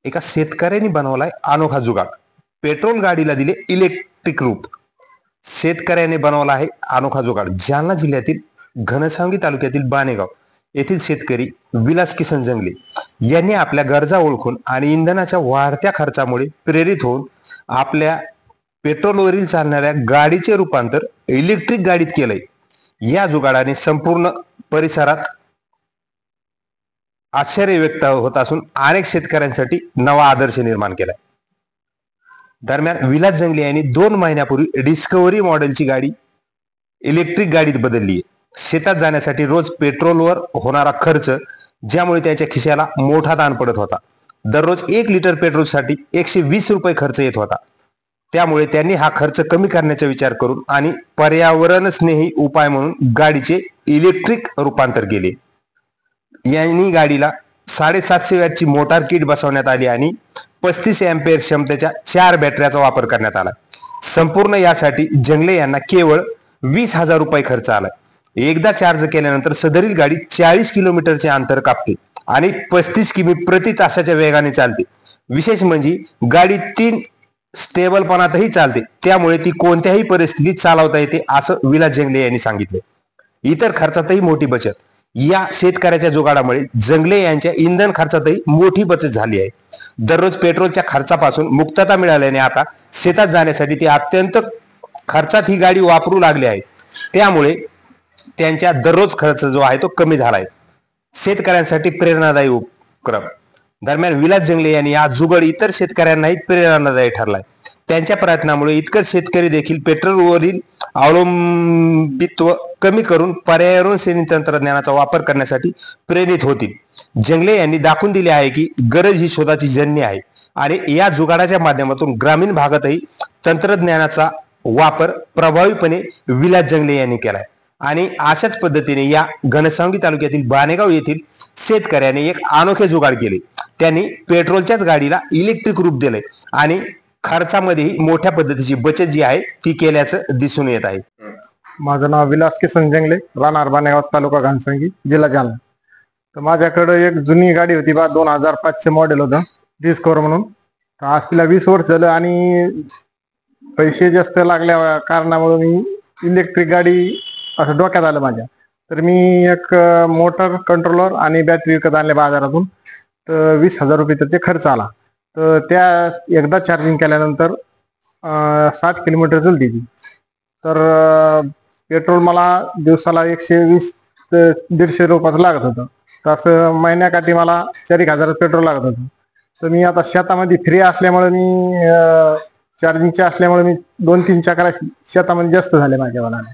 एका शेतकऱ्यांनी बनवलाय अनोखा जुगाड. पेट्रोल गाडीला दिले इलेक्ट्रिक रूप. शेतकऱ्याने बनवला आहे अनोखा जुगाड. जालना जिल्ह्यातील घनसावंगी तालुक्यातील बाणेगाव येथील शेतकरी विलास किसन जंगले यांनी आपल्या गरजा ओळखून आणि इंधनाच्या वाढत्या खर्चामुळे प्रेरित होऊन आपल्या पेट्रोलवरील चालणाऱ्या गाडीचे रूपांतर इलेक्ट्रिक गाडीत केलंय. या जुगाडाने संपूर्ण परिसरात आश्चर्य व्यक्त होत असून अनेक शेतकऱ्यांसाठी नवा आदर्श निर्माण केलाय. दरम्यान विलास जंगले यांनी 2 महिन्यापूर्वी डिस्कवरी मॉडेलची गाडी इलेक्ट्रिक गाडीत बदलली आहे. शेतात जाण्यासाठी रोज पेट्रोलवर होणारा खर्च, ज्यामुळे त्याच्या खिशाला मोठा ताण पडत होता. दररोज 1 लिटर पेट्रोलसाठी 120 रुपये खर्च येत होता. त्यामुळे त्यांनी हा खर्च कमी करण्याचा विचार करून आणि पर्यावरण स्नेही उपाय म्हणून गाडीचे इलेक्ट्रिक रूपांतर केले. यांनी गाडीला 750 वॅटची मोटार किट बसवण्यात आली आणि 35 अँपिअर क्षमतेच्या 4 बॅटऱ्याचा वापर करण्यात आला. संपूर्ण यासाठी जंगले यांना केवळ 20,000 रुपये खर्च आला. एकदा चार्ज केल्यानंतर सदरील गाडी 40 किलोमीटरचे अंतर कापते आणि 35 किमी प्रति तासाच्या वेगाने चालते. विशेष म्हणजे गाडी 3 स्टेबलपणातही चालते, त्यामुळे ती कोणत्याही परिस्थितीत चालवता येते, असं विलास जंगले यांनी सांगितले. इतर खर्चातही मोठी बचत. या शेतकऱ्याच्या जुगाडामुळे जंगले यांच्या इंधन खर्चातही मोठी बचत झाली आहे. दररोज पेट्रोलच्या खर्चापासून मुक्तता मिळाल्याने आता शेतात जाण्यासाठी ते अत्यंत खर्चात ही गाडी वापरू लागले आहे. त्यामुळे त्यांच्या दररोज खर्च जो आहे तो कमी झाला आहे. शेतकऱ्यांसाठी प्रेरणादायी उपक्रम. दरम्यान विलास जंगले यांनी हा जुगाड इतर शेतकऱ्यांनाही प्रेरणादायी ठरलाय. त्यांच्या प्रयत्नामुळे इतर शेतकरी देखील पेट्रोलवरील अवलंबित्व कमी करून पर्यावरण स्नेही तंत्रज्ञानाचा वापर करण्यासाठी प्रेरित होतील. जंगले यांनी दाखवून दिले आहे की गरज ही शोधाची जन्य आहे आणि या जुगाडाच्या माध्यमातून ग्रामीण भागातही तंत्रज्ञानाचा वापर प्रभावीपणे विलास जंगले यांनी केलाय. आणि अशाच पद्धतीने या घनसावंगी तालुक्यातील बाणेगाव येथील शेतकऱ्याने एक अनोखे जुगाड केले. त्यांनी पेट्रोलच्याच गाडीला इलेक्ट्रिक रूप दिले आणि खर्चामध्येही मोठ्या पद्धतीची बचत जी आहे ती केल्याचं दिसून येत आहे. माझं नाव विलास किसन जंगले, राहणार बाणेगाव, तालुका घनसावंगी, जिल्हा जालना. तर माझ्याकडे एक जुनी गाडी होती 2005चे मॉडेल होतं, डिस्कवर म्हणून. तर आज तिला 20 वर्ष झालं आणि पैसे जास्त लागल्या कारणामुळे मी इलेक्ट्रिक गाडी असं डोक्यात आलं माझ्या. तर मी एक मोटर कंट्रोलर आणि बॅटरी विकत आणले बाजारातून. तर 20,000 रुपये त्याचे खर्च आला. तर त्या एकदा चार्जिंग केल्यानंतर 60 किलोमीटर चालते ती. तर पेट्रोल मला दिवसाला 120 ते 150 रुपयाचं लागत होतं. तर असं महिन्याकाठी मला 4,000 पेट्रोल लागत होतं. तर मी आता शेतामध्ये फ्री असल्यामुळे मी चार्जिंगचे असल्यामुळे मी 2-3 चक्रा शेतामध्ये जास्त झाले माझ्या मनाने.